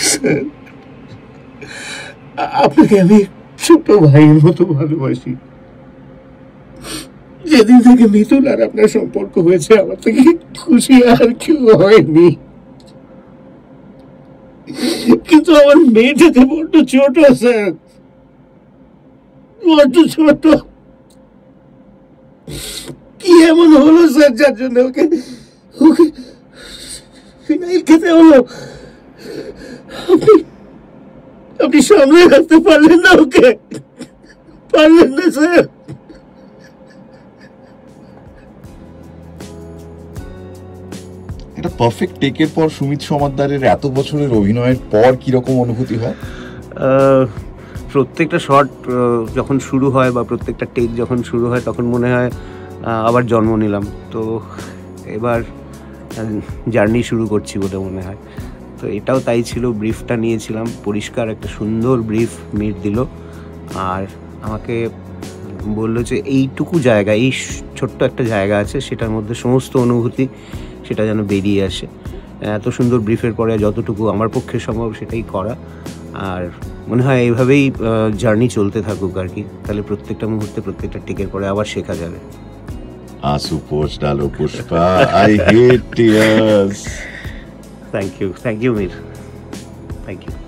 Sir, আপনাকে আমি ছোট ভাইয়ের মতো ভালোবাসি। যেদিন থেকে মিতুল আর আপনার সম্পর্ক হয়েছে, আমার থেকে খুশি আর কেউ হয়নি। কিন্তু আমার মেয়েটাতে বড্ড ছোট স্যার, বড্ড ছোট। কি এমন হলো স্যার যার জন্য ওকে ওকে ফিনাইল খেতে হলো? আপনি সামনে রাখতে পারলেন না ওকে? পারলেন না স্যার? এটা পারফেক্ট টেকের পর সুমিত সমাদ্দারের এত বছরের অভিনয়ের পর কিরকম অনুভূতি হয়? প্রত্যেকটা শট যখন শুরু হয় বা প্রত্যেকটা টেক যখন শুরু হয় তখন মনে হয় আবার জন্ম নিলাম। তো এবার জার্নি শুরু করছি বলে মনে হয়। তো এটাও তাই ছিল, ব্রিফটা নিয়েছিলাম, পরিষ্কার একটা সুন্দর ব্রিফ মিট দিল, আর আমাকে বললো যে এইটুকু জায়গা, এই ছোট্ট একটা জায়গা আছে, সেটার মধ্যে সমস্ত অনুভূতি সেটা যেন বেরিয়ে আসে। এত সুন্দর ব্রিফের পরে যতটুকু আমার পক্ষে সম্ভব সেটাই করা। আর মনে হয় এইভাবেই জার্নি চলতে থাকুক আর কি, তাহলে প্রত্যেকটা মুহূর্তে প্রত্যেকটা টেকের পরে আবার শেখা যাবে। आंसू पोंछ डालो Pushpa, I hate tears. Thank you, Mir. Thank you.